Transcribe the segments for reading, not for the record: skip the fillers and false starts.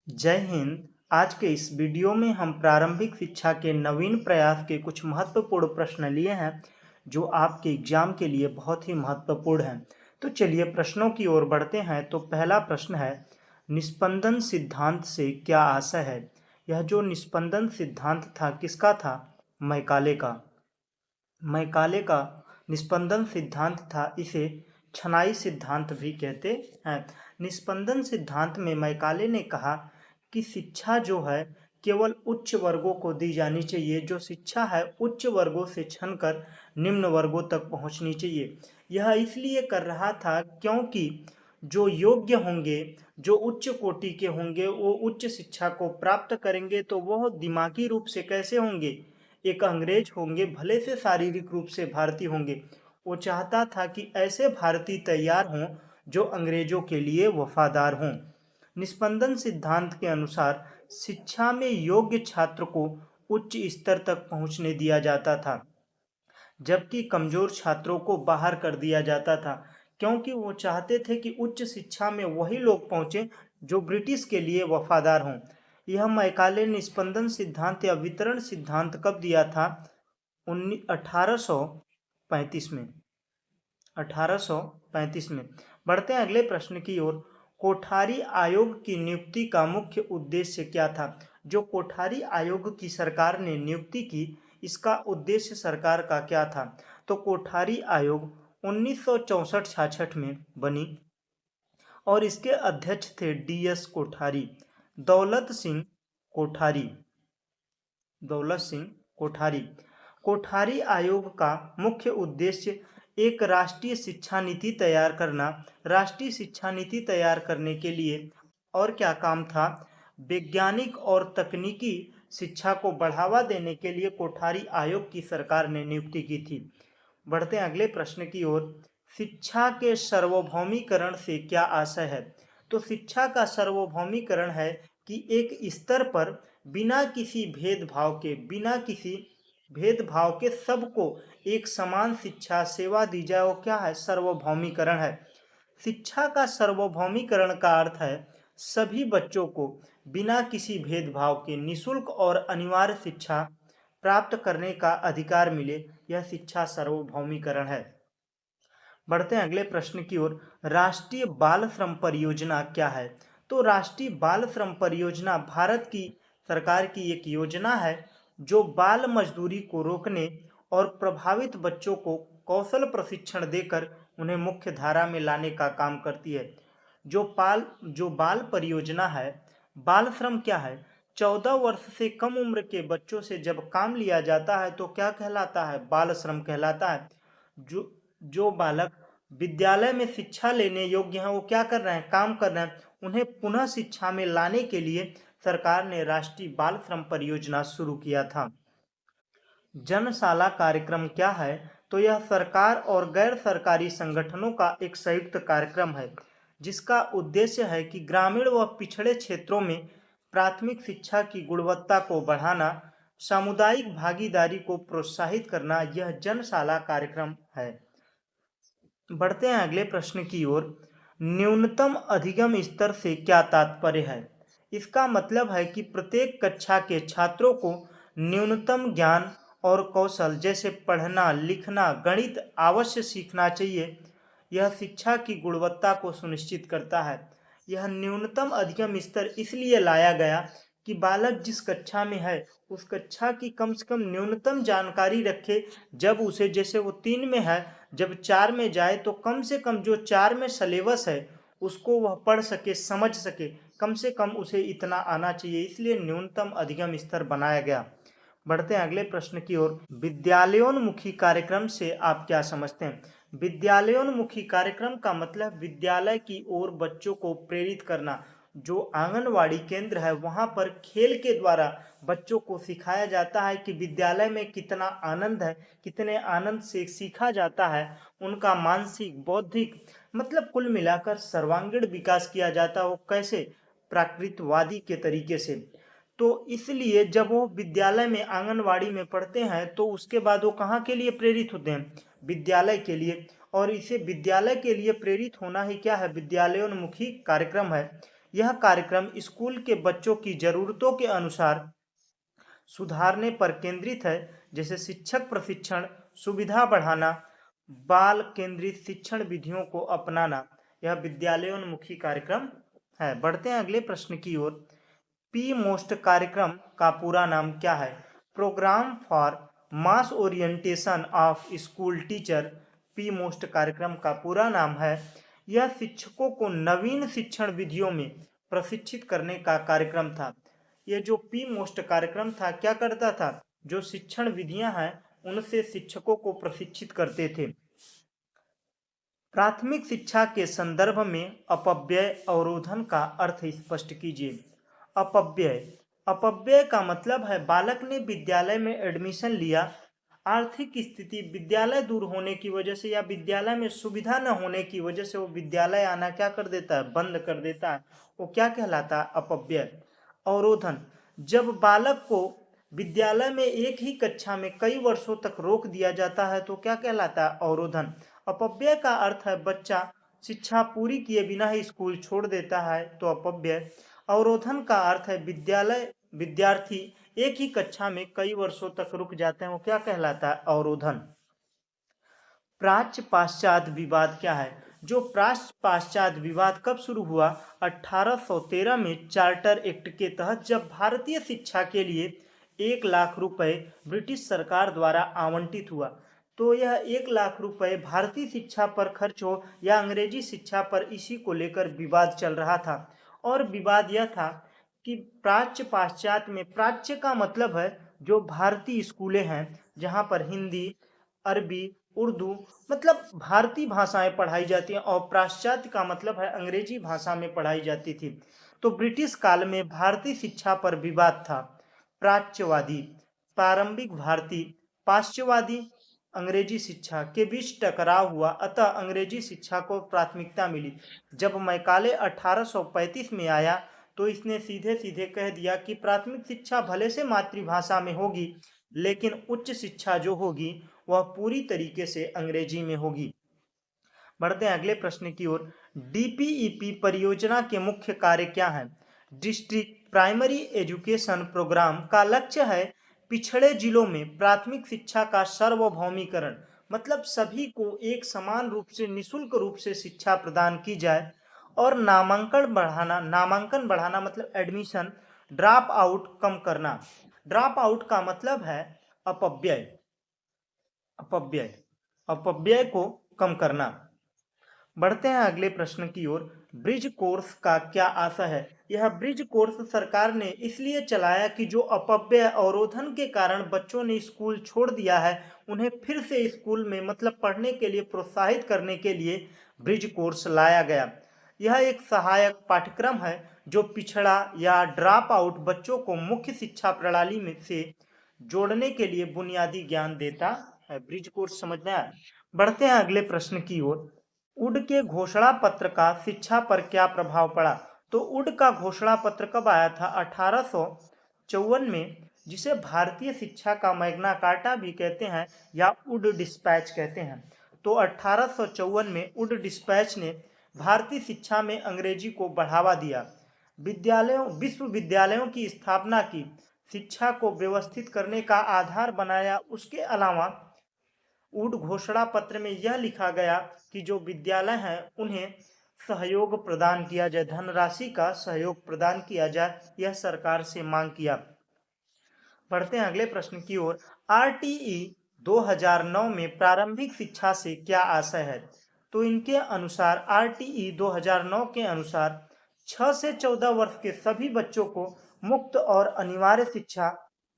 जय हिंद। आज के इस वीडियो में हम प्रारंभिक शिक्षा के नवीन प्रयास के कुछ महत्वपूर्ण प्रश्न लिए हैं जो आपके एग्जाम के लिए बहुत ही महत्वपूर्ण हैं। तो चलिए प्रश्नों की ओर बढ़ते हैं। तो पहला प्रश्न है, निस्पंदन सिद्धांत से क्या आशय है? यह जो निस्पंदन सिद्धांत था किसका था? मैकाले का। मैकाले का निस्पंदन सिद्धांत था। इसे छनाई सिद्धांत भी कहते हैं। निस्पंदन सिद्धांत में मैकाले ने कहा कि शिक्षा जो है केवल उच्च वर्गों को दी जानी चाहिए। जो शिक्षा है उच्च वर्गों से छनकर निम्न वर्गों तक पहुंचनी चाहिए। यह इसलिए कर रहा था क्योंकि जो योग्य होंगे, जो उच्च कोटि के होंगे, वो उच्च शिक्षा को प्राप्त करेंगे तो वह दिमागी रूप से कैसे होंगे? एक अंग्रेज होंगे, भले से शारीरिक रूप से भारतीय होंगे। वो चाहता था कि ऐसे भारतीय तैयार हों जो अंग्रेजों के लिए वफादार हों। निस्पंदन सिद्धांत के अनुसार शिक्षा में योग्य छात्र को उच्च स्तर तक पहुंचने दिया जाता था, जबकि कमजोर छात्रों को बाहर कर दिया जाता था, क्योंकि वो चाहते थे कि उच्च शिक्षा में वही लोग पहुंचे जो ब्रिटिश के लिए वफादार हों। यह मैकाले निस्पंदन सिद्धांत या वितरण सिद्धांत कब दिया था? 1835 में। 1835 में। बढ़ते हैं अगले प्रश्न की ओर। कोठारी आयोग की नियुक्ति का मुख्य उद्देश्य क्या था? जो कोठारी आयोग की सरकार ने नियुक्ति की, इसका उद्देश्य सरकार का क्या था? तो कोठारी आयोग 1964-66 में बनी और इसके अध्यक्ष थे डी.एस. कोठारी, दौलत सिंह कोठारी। दौलत सिंह कोठारी। कोठारी आयोग का मुख्य उद्देश्य एक राष्ट्रीय शिक्षा नीति तैयार करना। राष्ट्रीय शिक्षा नीति तैयार करने के लिए और क्या काम था? वैज्ञानिक और तकनीकी शिक्षा को बढ़ावा देने के लिए कोठारी आयोग की सरकार ने नियुक्ति की थी। बढ़ते हैं अगले प्रश्न की ओर। शिक्षा के सार्वभौमिकरण से क्या आशय है? तो शिक्षा का सार्वभौमिकरण है कि एक स्तर पर बिना किसी भेदभाव के सबको एक समान शिक्षा सेवा दी जाए, वो क्या है? सार्वभौमिकरण है। शिक्षा का सार्वभौमिकरण का अर्थ है सभी बच्चों को बिना किसी भेदभाव के निःशुल्क और अनिवार्य शिक्षा प्राप्त करने का अधिकार मिले। यह शिक्षा सार्वभौमिकरण है। बढ़ते हैं अगले प्रश्न की ओर। राष्ट्रीय बाल श्रम परियोजना क्या है? तो राष्ट्रीय बाल श्रम परियोजना भारत की सरकार की एक योजना है जो बाल मजदूरी को रोकने और प्रभावित बच्चों को कौशल प्रशिक्षण देकर उन्हें मुख्य धारा में लाने का काम करती है। जो बाल परियोजना है, बाल श्रम क्या है? 14 वर्ष से कम उम्र के बच्चों से जब काम लिया जाता है तो क्या कहलाता है? बाल श्रम कहलाता है। जो बालक विद्यालय में शिक्षा लेने योग्य हैं, वो क्या कर रहे हैं? काम कर रहे हैं। उन्हें पुनः शिक्षा में लाने के लिए सरकार ने राष्ट्रीय बाल श्रम परियोजना शुरू किया था। जनशाला कार्यक्रम क्या है? तो यह सरकार और गैर सरकारी संगठनों का एक संयुक्त कार्यक्रम है जिसका उद्देश्य है कि ग्रामीण व पिछड़े क्षेत्रों में प्राथमिक शिक्षा की गुणवत्ता को बढ़ाना, सामुदायिक भागीदारी को प्रोत्साहित करना। यह जनशाला कार्यक्रम है। बढ़ते हैं अगले प्रश्न की ओर। न्यूनतम अधिगम स्तर से क्या तात्पर्य है? इसका मतलब है कि प्रत्येक कक्षा के छात्रों को न्यूनतम ज्ञान और कौशल जैसे पढ़ना, लिखना, गणित अवश्य सीखना चाहिए। यह शिक्षा की गुणवत्ता को सुनिश्चित करता है। यह न्यूनतम अधिगम स्तर इसलिए लाया गया कि बालक जिस कक्षा में है उस कक्षा की कम से कम न्यूनतम जानकारी रखे। जब उसे, जैसे वो 3 में है, जब 4 में जाए तो कम से कम जो 4 में सिलेबस है उसको वह पढ़ सके, समझ सके। कम से कम उसे इतना आना चाहिए, इसलिए न्यूनतम अधिगम स्तर बनाया गया। बढ़ते हैं अगले प्रश्न की ओर। विद्यालयोन्मुखी कार्यक्रम से आप क्या समझते हैं? विद्यालयोन्मुखी कार्यक्रम का मतलब विद्यालय की ओर बच्चों को प्रेरित करना। जो आंगनवाड़ी केंद्र है वहां पर खेल के द्वारा बच्चों को सिखाया जाता है कि विद्यालय में कितना आनंद है, कितने आनंद से सीखा जाता है। उनका मानसिक, बौद्धिक, मतलब कुल मिलाकर सर्वांगीण विकास किया जाता है। वो कैसे? प्राकृतवादी के तरीके से। तो इसलिए जब वो विद्यालय में, आंगनवाड़ी में पढ़ते हैं तो उसके बाद वो कहाँ के लिए प्रेरित होते हैं? विद्यालय के लिए। और इसे विद्यालय के लिए प्रेरित होना ही क्या है? विद्यालयोन्मुखी कार्यक्रम है। यह कार्यक्रम स्कूल के बच्चों की जरूरतों के अनुसार सुधारने पर केंद्रित है, जैसे शिक्षक प्रशिक्षण, सुविधा बढ़ाना, बाल केंद्रित शिक्षण विधियों को अपनाना। यह विद्यालयोन्मुखी कार्यक्रम है। बढ़ते हैं अगले प्रश्न की ओर। पी मोस्ट कार्यक्रम का पूरा नाम क्या है? Program for mass orientation of school teacher. P most कार्यक्रम का पूरा नाम है। यह शिक्षकों को नवीन शिक्षण विधियों में प्रशिक्षित करने का कार्यक्रम था। ये जो पी मोस्ट कार्यक्रम था क्या करता था? जो शिक्षण विधियां हैं उनसे शिक्षकों को प्रशिक्षित करते थे। प्राथमिक शिक्षा के संदर्भ में अपव्यय अवरोधन का अर्थ स्पष्ट कीजिए। अपव्यय, अपव्यय का मतलब है बालक ने विद्यालय में एडमिशन लिया, आर्थिक स्थिति विद्यालय दूर होने की वजह से या विद्यालय में सुविधा न होने की वजह से वो विद्यालय आना क्या कर देता है? बंद कर देता है। वो क्या कहलाता है? अपव्यय। अवरोधन, जब बालक को विद्यालय में एक ही कक्षा में कई वर्षों तक रोक दिया जाता है तो क्या कहलाता है? अवरोधन। अपव्यय का अर्थ है बच्चा शिक्षा पूरी किए बिना ही स्कूल छोड़ देता है तो अपव्यय। अवरोधन का अर्थ है विद्यार्थी एक ही कक्षा में कई वर्षों तक रुक जाते हैं, वो क्या कहलाता है? अवरोधन। प्राच्य पाश्चात्य विवाद क्या है? जो प्राच्य पाश्चात्य विवाद कब शुरू हुआ? 1813 में चार्टर एक्ट के तहत, जब भारतीय शिक्षा के लिए 1,00,000 रुपए ब्रिटिश सरकार द्वारा आवंटित हुआ। तो यह 1,00,000 रुपए भारतीय शिक्षा पर खर्च हो या अंग्रेजी शिक्षा पर, इसी को लेकर विवाद चल रहा था। और विवाद यह था कि प्राच्य पाश्चात्य में, प्राच्य का मतलब है जो भारतीय स्कूलें हैं जहाँ पर हिंदी, अरबी, उर्दू मतलब भारतीय भाषाएं पढ़ाई जाती हैं, और पाश्चात्य का मतलब है अंग्रेजी भाषा में पढ़ाई जाती थी। तो ब्रिटिश काल में भारतीय शिक्षा पर विवाद था। प्राच्यवादी, प्रारंभिक भारतीय, पाश्चात्यवादी अंग्रेजी शिक्षा के बीच टकराव हुआ, अतः अंग्रेजी शिक्षा को प्राथमिकता मिली। जब मैकाले 1835 में आया तो इसने सीधे सीधे कह दिया कि प्राथमिक शिक्षा भले से मातृभाषा में होगी, लेकिन उच्च शिक्षा जो होगी वह पूरी तरीके से अंग्रेजी में होगी। बढ़ते हैं अगले प्रश्न की ओर। डीपीईपी परियोजना के मुख्य कार्य क्या हैं? डिस्ट्रिक्ट प्राइमरी एजुकेशन प्रोग्राम का लक्ष्य है पिछड़े जिलों में प्राथमिक शिक्षा का सार्वभौमिकरण, मतलब सभी को एक समान रूप से निःशुल्क रूप से शिक्षा प्रदान की जाए। और नामांकन बढ़ाना मतलब एडमिशन, ड्रॉप आउट कम करना। ड्रॉप आउट का मतलब है अपव्यय, अपव्यय अपव्यय को कम करना। बढ़ते हैं अगले प्रश्न की ओर। ब्रिज कोर्स का क्या आशय है? यह ब्रिज कोर्स सरकार ने इसलिए चलाया कि जो अपव्यय अवरोधन के कारण बच्चों ने स्कूल छोड़ दिया है उन्हें फिर से स्कूल में मतलब पढ़ने के लिए प्रोत्साहित करने के लिए ब्रिज कोर्स लाया गया। यह एक सहायक पाठ्यक्रम है जो पिछड़ा या ड्रॉप आउट बच्चों को मुख्य शिक्षा प्रणाली में से जोड़ने के लिए बुनियादी ज्ञान देता है। ब्रिज कोर्स समझना है। बढ़ते हैं अगले प्रश्न की ओर। उड के घोषणा पत्र का शिक्षा पर क्या प्रभाव पड़ा? तो उड का घोषणा पत्र कब आया था? 1854 में, जिसे भारतीय शिक्षा का मैग्ना कार्टा भी कहते हैं या उड डिस्पैच कहते हैं। तो 1854 में उड डिस्पैच ने भारतीय शिक्षा में अंग्रेजी को बढ़ावा दिया, विश्वविद्यालयों की स्थापना की, शिक्षा को व्यवस्थित करने का आधार बनाया। उसके अलावा उड घोषणा पत्र में यह लिखा गया कि जो विद्यालय हैं उन्हें सहयोग प्रदान किया जाए, धनराशि का सहयोग प्रदान किया जाए, यह सरकार से मांग किया। बढ़ते हैं अगले प्रश्न की ओर। आरटीई 2009 में प्रारंभिक शिक्षा से क्या आशय है? तो इनके अनुसार आरटीई 2009 के अनुसार 6 से 14 वर्ष के सभी बच्चों को मुफ्त और अनिवार्य शिक्षा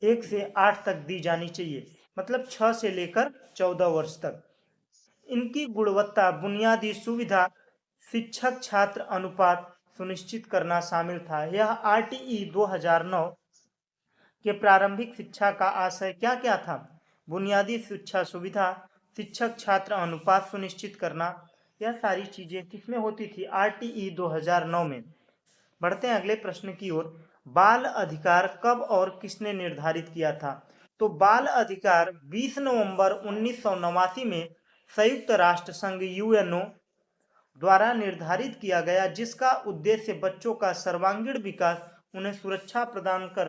1 से 8 तक दी जानी चाहिए, मतलब 6 से लेकर 14 वर्ष तक। इनकी गुणवत्ता, बुनियादी सुविधा, शिक्षक छात्र अनुपात सुनिश्चित करना शामिल था। यह आरटीई 2009 के प्रारंभिक शिक्षा का आशय क्या क्या था? बुनियादी शिक्षा सुविधा, शिक्षक छात्र अनुपात सुनिश्चित करना, यह सारी चीजें किसमें होती थी? आरटीई 2009 में। बढ़ते हैं अगले प्रश्न की ओर। बाल अधिकार कब और किसने निर्धारित किया था? तो बाल अधिकार 20 नवंबर 1989 में संयुक्त राष्ट्र संघ यूएनओ द्वारा निर्धारित किया गया, जिसका उद्देश्य बच्चों का सर्वांगीण विकास, उन्हें सुरक्षा प्रदान कर।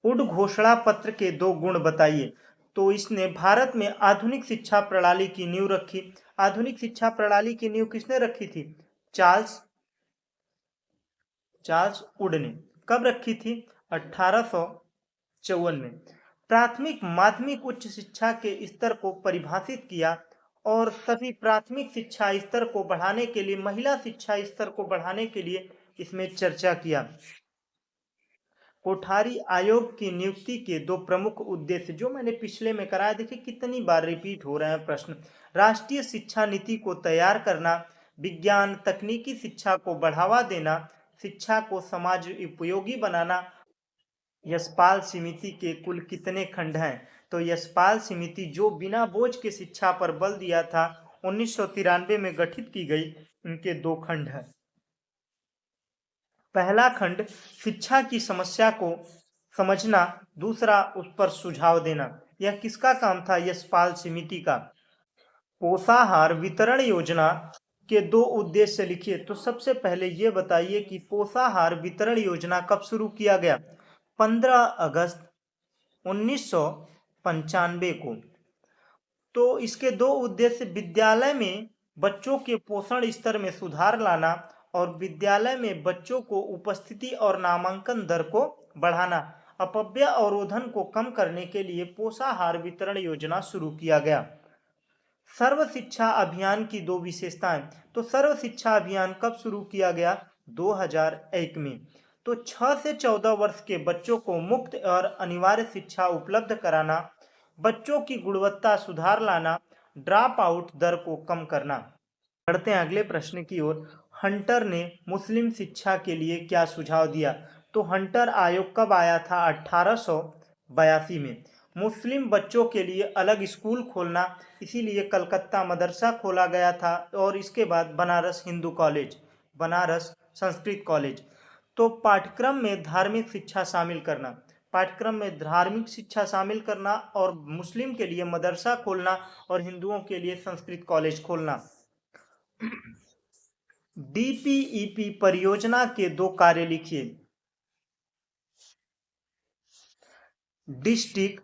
उद्घोषणा पत्र के 2 गुण बताइए। तो इसने भारत में आधुनिक शिक्षा प्रणाली की नींव रखी। आधुनिक शिक्षा प्रणाली की नींव किसने रखी थी? चार्ल्स वुड ने। कब रखी थी? 1854 में। प्राथमिक, माध्यमिक, उच्च शिक्षा के स्तर को परिभाषित किया और सभी प्राथमिक शिक्षा स्तर को बढ़ाने के लिए, महिला शिक्षा स्तर को बढ़ाने के लिए इसमें चर्चा किया। कोठारी आयोग की नियुक्ति के 2 प्रमुख उद्देश्य, जो मैंने पिछले में कराया, देखिए कितनी बार रिपीट हो रहे हैं प्रश्न। राष्ट्रीय शिक्षा नीति को तैयार करना, विज्ञान तकनीकी शिक्षा को बढ़ावा देना, शिक्षा को समाज उपयोगी बनाना। यशपाल समिति के कुल कितने खंड हैं? तो यशपाल समिति जो बिना बोझ के शिक्षा पर बल दिया था, 1993 में गठित की गई, इनके 2 खंड हैं। पहला खंड शिक्षा की समस्या को समझना, दूसरा उस पर सुझाव देना। यह किसका काम था? यशपाल समिति का। पोषाहार वितरण योजना के 2 उद्देश्य लिखिए। तो सबसे पहले ये बताइए कि पोषाहार वितरण योजना कब शुरू किया गया? 15 अगस्त 1995 को। तो इसके 2 उद्देश्य, विद्यालय में बच्चों के पोषण स्तर में सुधार लाना और विद्यालय में बच्चों को उपस्थिति और नामांकन दर को बढ़ाना। अपव्यय अवरोधन को कम करने के लिए पोषाहार वितरण योजना शुरू किया गया। सर्व शिक्षा अभियान की 2 विशेषताएं। तो सर्व शिक्षा अभियान कब शुरू किया गया? 2001 में। तो 6 से 14 वर्ष के बच्चों को मुफ्त और अनिवार्य शिक्षा उपलब्ध कराना, बच्चों की गुणवत्ता सुधार लाना, ड्रॉप आउट दर को कम करना। बढ़ते हैं अगले प्रश्न की ओर। हंटर ने मुस्लिम शिक्षा के लिए क्या सुझाव दिया? तो हंटर आयोग कब आया था? 1882 में। मुस्लिम बच्चों के लिए अलग स्कूल खोलना, इसीलिए कलकत्ता मदरसा खोला गया था, और इसके बाद बनारस हिंदू कॉलेज, बनारस संस्कृत कॉलेज। तो पाठ्यक्रम में धार्मिक शिक्षा शामिल करना, पाठ्यक्रम में धार्मिक शिक्षा शामिल करना, और मुस्लिम के लिए मदरसा खोलना और हिंदुओं के लिए संस्कृत कॉलेज खोलना। डीपीईपी परियोजना के 2 कार्य लिखिए। डिस्ट्रिक्ट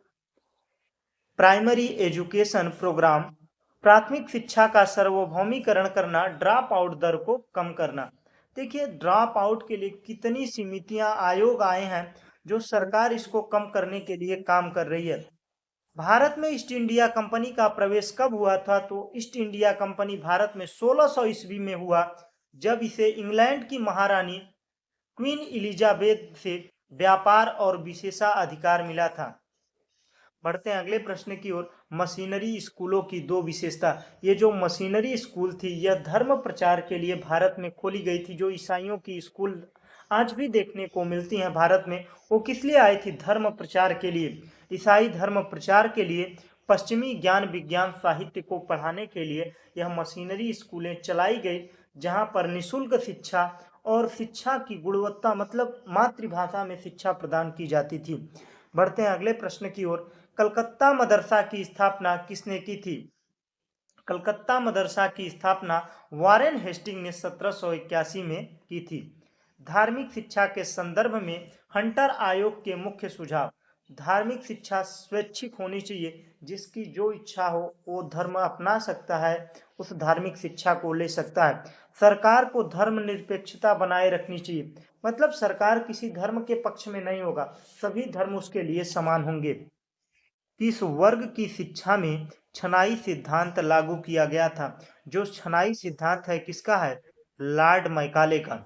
प्राइमरी एजुकेशन प्रोग्राम, प्राथमिक शिक्षा का सार्वभौमिकरण करना, ड्रॉप आउट दर को कम करना। देखिए ड्रॉप आउट के लिए कितनी समितियां, आयोग आए हैं, जो सरकार इसको कम करने के लिए काम कर रही है। भारत में ईस्ट इंडिया कंपनी का प्रवेश कब हुआ था? तो ईस्ट इंडिया कंपनी भारत में 1600 ईस्वी में हुआ, जब इसे इंग्लैंड की महारानी क्वीन एलिजाबेथ से व्यापार और विशेषाधिकार मिला था। बढ़ते हैं अगले प्रश्न की ओर। मशीनरी स्कूलों की 2 विशेषता। ये जो मशीनरी स्कूल थी, यह धर्म प्रचार के लिए भारत में खोली गई थी। जो ईसाइयों की स्कूल आज भी देखने को मिलती हैं भारत में, वो किस लिए आई थी? धर्म प्रचार के लिए। ईसाई धर्म प्रचार के लिए, पश्चिमी ज्ञान विज्ञान साहित्य को पढ़ाने के लिए यह मशीनरी स्कूलें चलाई गई, जहाँ पर निःशुल्क शिक्षा और शिक्षा की गुणवत्ता, मतलब मातृभाषा में शिक्षा प्रदान की जाती थी। बढ़ते हैं अगले प्रश्न की ओर। कलकत्ता मदरसा की स्थापना किसने की थी? कलकत्ता मदरसा की स्थापना वारेन हेस्टिंग ने 1781 में की थी। धार्मिक शिक्षा के संदर्भ में हंटर आयोग के मुख्य सुझाव। धार्मिक शिक्षा स्वैच्छिक होनी चाहिए, जिसकी जो इच्छा हो वो धर्म अपना सकता है, उस धार्मिक शिक्षा को ले सकता है। सरकार को धर्मनिरपेक्षता बनाए रखनी चाहिए, मतलब सरकार किसी धर्म के पक्ष में नहीं होगा, सभी धर्म उसके लिए समान होंगे। किस वर्ग की शिक्षा में छनाई सिद्धांत लागू किया गया था? जो छनाई सिद्धांत है किसका है? लॉर्ड मैकाले का।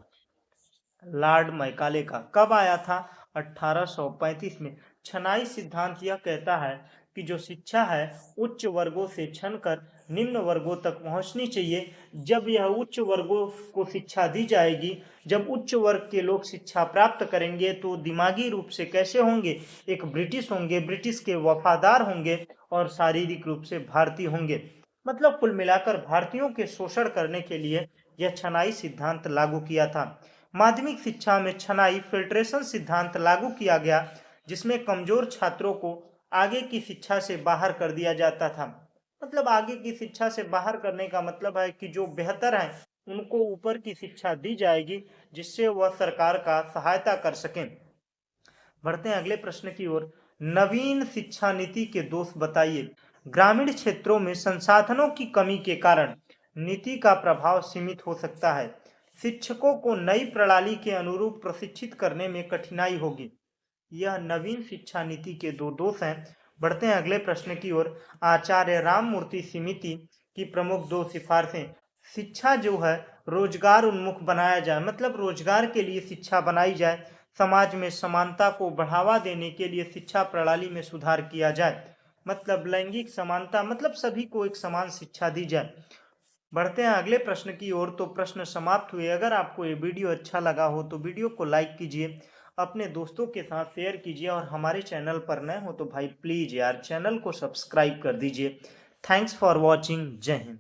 लॉर्ड मैकाले का। कब आया था? 1835 में। छनाई सिद्धांत यह कहता है कि जो शिक्षा है उच्च वर्गों से छनकर निम्न वर्गों तक पहुंचनी चाहिए। जब यह उच्च वर्गों को शिक्षा दी जाएगी, जब उच्च वर्ग के लोग शिक्षा प्राप्त करेंगे, तो दिमागी रूप से कैसे होंगे? एक ब्रिटिश होंगे, ब्रिटिश के वफादार होंगे और शारीरिक रूप से भारतीय होंगे। मतलब कुल मिलाकर भारतीयों के शोषण करने के लिए यह छनाई सिद्धांत लागू किया था। माध्यमिक शिक्षा में छनाई फिल्ट्रेशन सिद्धांत लागू किया गया, जिसमें कमजोर छात्रों को आगे की शिक्षा से बाहर कर दिया जाता था। मतलब आगे की शिक्षा से बाहर करने का मतलब है कि जो बेहतर हैं उनको ऊपर की शिक्षा दी जाएगी जिससे वह सरकार का सहायता कर सकें। बढ़ते हैं अगले प्रश्न की ओर। नवीन शिक्षा नीति के दोष बताइए। ग्रामीण क्षेत्रों में संसाधनों की कमी के कारण नीति का प्रभाव सीमित हो सकता है। शिक्षकों को नई प्रणाली के अनुरूप प्रशिक्षित करने में कठिनाई होगी। यह नवीन शिक्षा नीति के दो दोष हैं। बढ़ते हैं अगले प्रश्न की ओर। आचार्य राममूर्ति समिति की प्रमुख दो सिफारिशें। शिक्षा जो है रोजगार उन्मुख बनाया जाए, मतलब रोजगार के लिए शिक्षा बनाई जाए। समाज में समानता को बढ़ावा देने के लिए शिक्षा प्रणाली में सुधार किया जाए, मतलब लैंगिक समानता, मतलब सभी को एक समान शिक्षा दी जाए। बढ़ते हैं अगले प्रश्न की ओर। तो प्रश्न समाप्त हुए। अगर आपको ये वीडियो अच्छा लगा हो तो वीडियो को लाइक कीजिए, अपने दोस्तों के साथ शेयर कीजिए और हमारे चैनल पर नए हो तो भाई प्लीज यार चैनल को सब्सक्राइब कर दीजिए। Thanks for watching. जय हिंद।